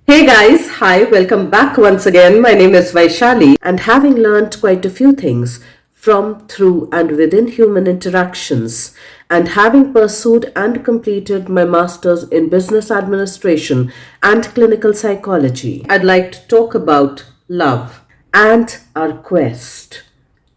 Hey guys, hi, welcome back once again. My name is Vaishali, and having learned quite a few things from, through, and within human interactions, and having pursued and completed my master's in business administration and clinical psychology, I'd like to talk about love and our quest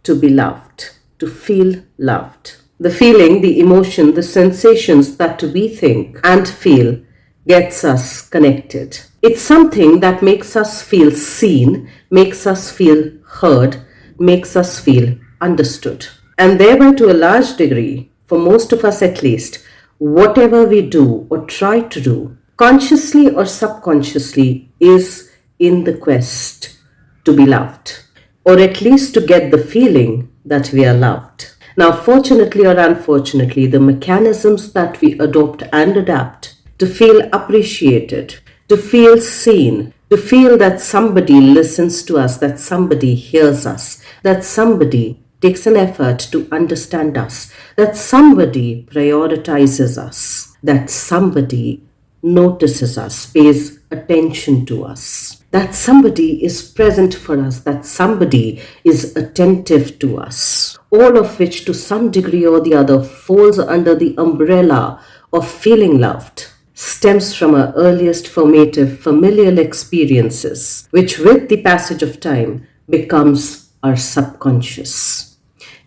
to be loved, to feel loved. The feeling, the emotion, the sensations that we think and feel gets us connected. It's something that makes us feel seen, makes us feel heard, makes us feel understood. And thereby, to a large degree, for most of us at least, whatever we do or try to do, consciously or subconsciously, is in the quest to be loved, or at least to get the feeling that we are loved. Now, fortunately or unfortunately, the mechanisms that we adopt and adapt to feel appreciated, to feel seen, to feel that somebody listens to us, that somebody hears us, that somebody takes an effort to understand us, that somebody prioritizes us, that somebody notices us, pays attention to us, that somebody is present for us, that somebody is attentive to us. All of which, to some degree or the other, falls under the umbrella of feeling loved, stems from our earliest formative familial experiences, which with the passage of time becomes our subconscious,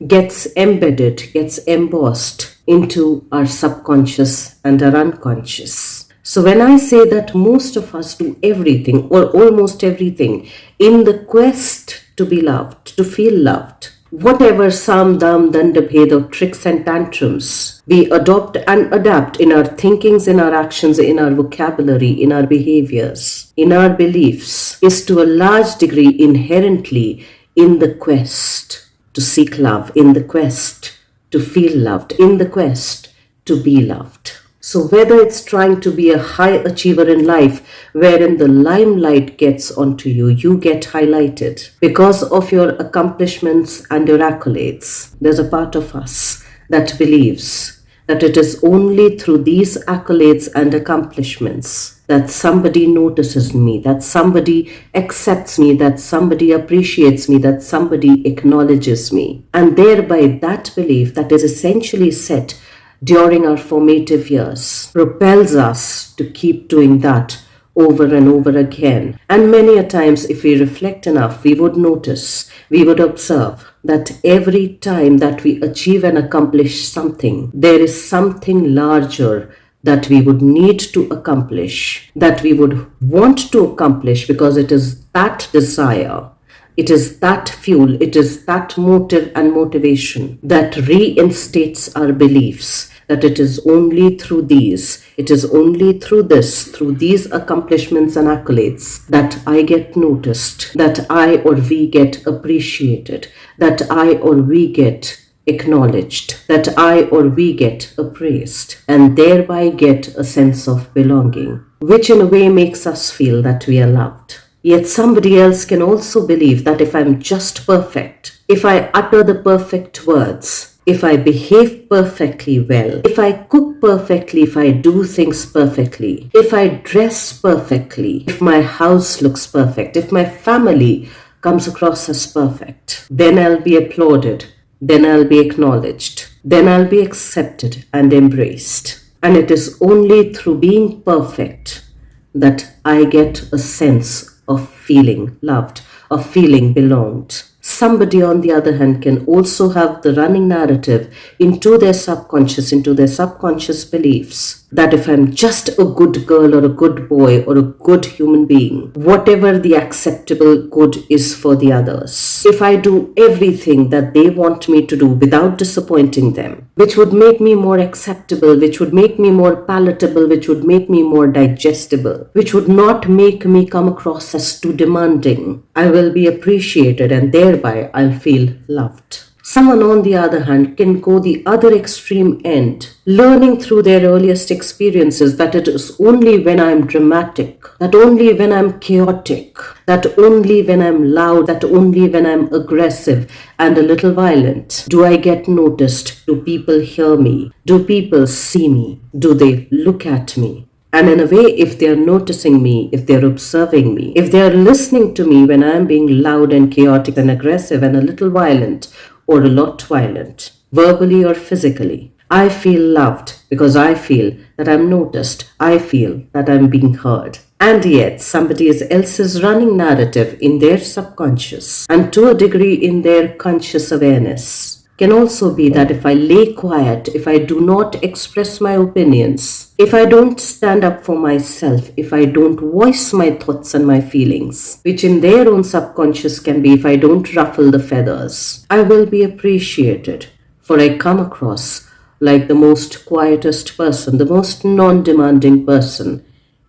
gets embedded, gets embossed into our subconscious and our unconscious. So when I say that most of us do everything or almost everything in the quest to be loved, to feel loved, whatever sam, dam, danda, bheda, tricks and tantrums we adopt and adapt in our thinkings, in our actions, in our vocabulary, in our behaviors, in our beliefs, is to a large degree inherently in the quest to seek love, in the quest to feel loved, in the quest to be loved. So whether it's trying to be a high achiever in life, wherein the limelight gets onto you, you get highlighted because of your accomplishments and your accolades. There's a part of us that believes that it is only through these accolades and accomplishments that somebody notices me, that somebody accepts me, that somebody appreciates me, that somebody acknowledges me. And thereby that belief that is essentially set during our formative years propels us to keep doing that over and over again. And many a times, if we reflect enough, we would notice, we would observe that every time that we achieve and accomplish something, there is something larger that we would need to accomplish, that we would want to accomplish, because it is that desire, it is that fuel, it is that motive and motivation that reinstates our beliefs that it is only through these, it is only through this, through these accomplishments and accolades that I get noticed, that I or we get appreciated, that I or we get acknowledged, that I or we get appraised, and thereby get a sense of belonging, which in a way makes us feel that we are loved. Yet somebody else can also believe that if I'm just perfect, if I utter the perfect words, if I behave perfectly well, if I cook perfectly, if I do things perfectly, if I dress perfectly, if my house looks perfect, if my family comes across as perfect, then I'll be applauded, then I'll be acknowledged, then I'll be accepted and embraced. And it is only through being perfect that I get a sense of feeling loved, of feeling belonged. Somebody, on the other hand, can also have the running narrative into their subconscious beliefs that if I'm just a good girl or a good boy or a good human being, whatever the acceptable good is for the others, if I do everything that they want me to do without disappointing them, which would make me more acceptable, which would make me more palatable, which would make me more digestible, which would not make me come across as too demanding, I will be appreciated and thereby I'll feel loved. Someone, on the other hand, can go the other extreme end, learning through their earliest experiences that it is only when I'm dramatic, that only when I'm chaotic, that only when I'm loud, that only when I'm aggressive and a little violent do I get noticed, do people hear me, do people see me, do they look at me. And in a way, if they're noticing me, if they're observing me, if they're listening to me when I'm being loud and chaotic and aggressive and a little violent or a lot violent, verbally or physically, I feel loved because I feel that I'm noticed. I feel that I'm being heard. And yet, somebody else's running narrative in their subconscious and to a degree in their conscious awareness can also be that if I lay quiet, if I do not express my opinions, if I don't stand up for myself, if I don't voice my thoughts and my feelings, which in their own subconscious can be if I don't ruffle the feathers, I will be appreciated, for I come across like the most quietest person, the most non-demanding person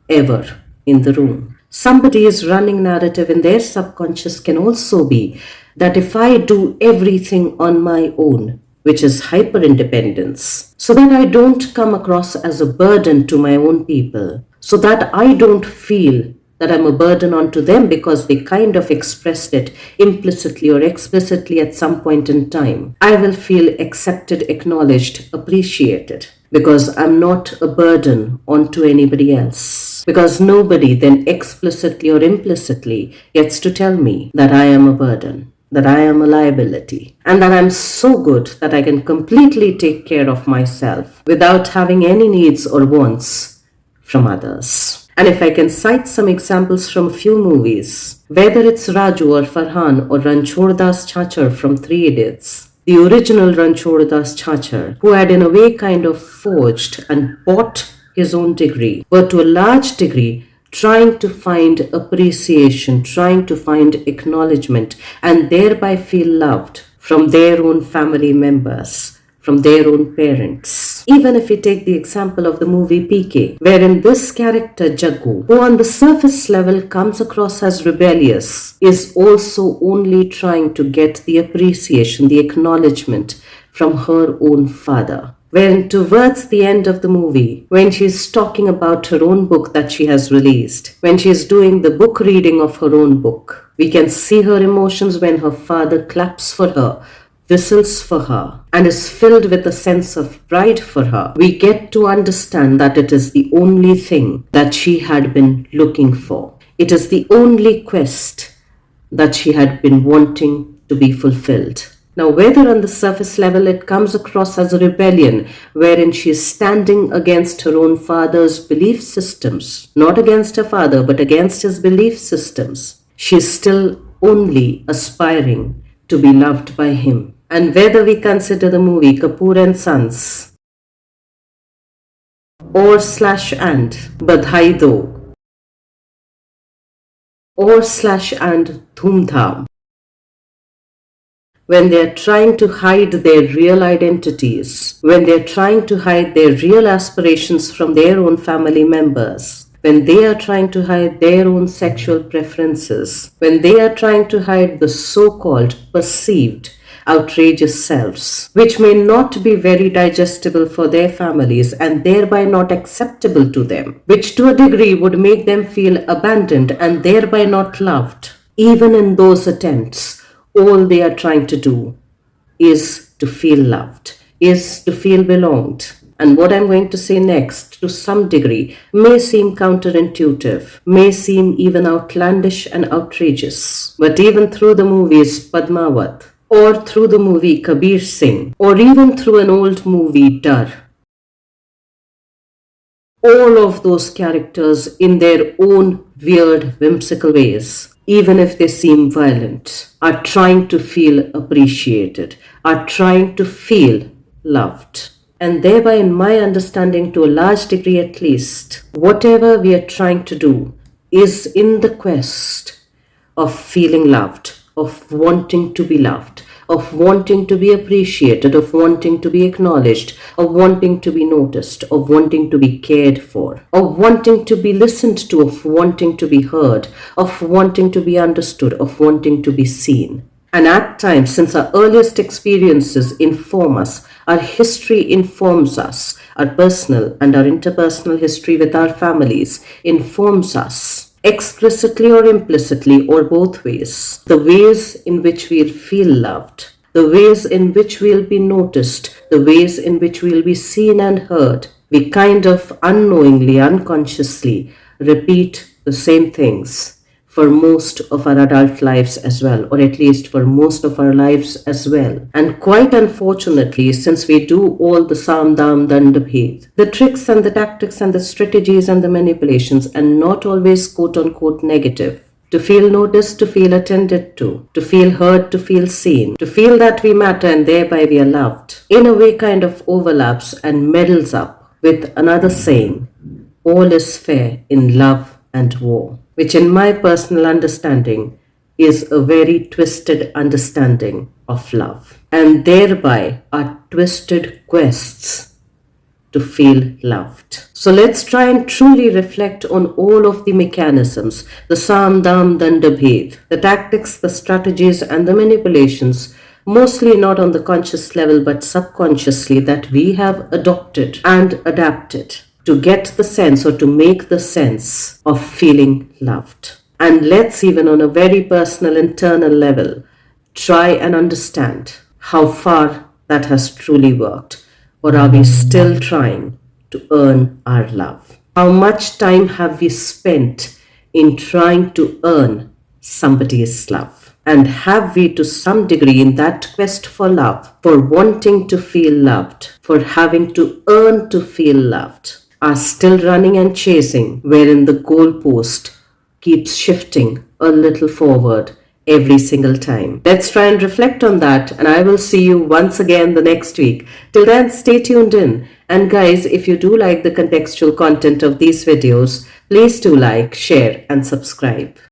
ever in the room. Somebody's running narrative in their subconscious can also be that if I do everything on my own, which is hyperindependence, so that I don't come across as a burden to my own people, so that I don't feel that I'm a burden onto them because they kind of expressed it implicitly or explicitly at some point in time. I will feel accepted, acknowledged, appreciated because I'm not a burden onto anybody else. Because nobody then explicitly or implicitly gets to tell me that I am a burden, that I am a liability, and that I'm so good that I can completely take care of myself without having any needs or wants from others. And if I can cite some examples from a few movies, whether it's Raju or Farhan or Ranchhod Das Chachar from Three Idiots, the original Ranchhod Das Chachar, who had in a way kind of forged and bought his own degree, were to a large degree trying to find appreciation, trying to find acknowledgement, and thereby feel loved from their own family members, from their own parents. Even if we take the example of the movie PK, wherein this character Jaggu, who on the surface level comes across as rebellious, is also only trying to get the appreciation, the acknowledgement from her own father. Wherein towards the end of the movie, when she's talking about her own book that she has released, when she's doing the book reading of her own book, we can see her emotions when her father claps for her, whistles for her, and is filled with a sense of pride for her. We get to understand that it is the only thing that she had been looking for. It is the only quest that she had been wanting to be fulfilled. Now, whether on the surface level it comes across as a rebellion, wherein she is standing against her own father's belief systems, not against her father, but against his belief systems, she is still only aspiring to be loved by him. And whether we consider the movie Kapoor and Sons or slash and Badhai Do or slash and Dhoom Dham, when they are trying to hide their real identities, when they are trying to hide their real aspirations from their own family members, when they are trying to hide their own sexual preferences, when they are trying to hide the so-called perceived outrageous selves, which may not be very digestible for their families and thereby not acceptable to them, which to a degree would make them feel abandoned and thereby not loved. Even in those attempts, all they are trying to do is to feel loved, is to feel belonged. And what I'm going to say next, to some degree, may seem counterintuitive, may seem even outlandish and outrageous. But even through the movies Padmavat, or through the movie Kabir Singh, or even through an old movie Dar, all of those characters in their own weird, whimsical ways, even if they seem violent, are trying to feel appreciated, are trying to feel loved. And thereby, in my understanding, to a large degree at least, whatever we are trying to do is in the quest of feeling loved, of wanting to be loved, of wanting to be appreciated, of wanting to be acknowledged, of wanting to be noticed, of wanting to be cared for, of wanting to be listened to, of wanting to be heard, of wanting to be understood, of wanting to be seen. And at times, since our earliest experiences inform us, our history informs us, our personal and our interpersonal history with our families informs us, explicitly or implicitly or both ways, the ways in which we'll feel loved, the ways in which we'll be noticed, the ways in which we'll be seen and heard we kind of unknowingly, unconsciously repeat the same things for most of our adult lives as well, or at least for most of our lives as well. And quite unfortunately, since we do all the Sam Dam Dandabhed, the tricks and the tactics and the strategies and the manipulations, and not always quote unquote negative, to feel noticed, to feel attended to feel heard, to feel seen, to feel that we matter and thereby we are loved, in a way kind of overlaps and meddles up with another saying, all is fair in love and war, which in my personal understanding is a very twisted understanding of love, and thereby are twisted quests to feel loved. So let's try and truly reflect on all of the mechanisms, the Sam Dam Dandabhed, the tactics, the strategies, and the manipulations, mostly not on the conscious level but subconsciously, that we have adopted and adapted to get the sense or to make the sense of feeling loved. And let's, even on a very personal internal level, try and understand how far that has truly worked, or are we still trying to earn our love? How much time have we spent in trying to earn somebody's love? And have we, to some degree, in that quest for love, for wanting to feel loved, for having to earn to feel loved, are still running and chasing, wherein the goalpost keeps shifting a little forward every single time? Let's try and reflect on that, and I will see you once again the next week. Till then, stay tuned in. And guys, if you do like the contextual content of these videos, please do like, share, and subscribe.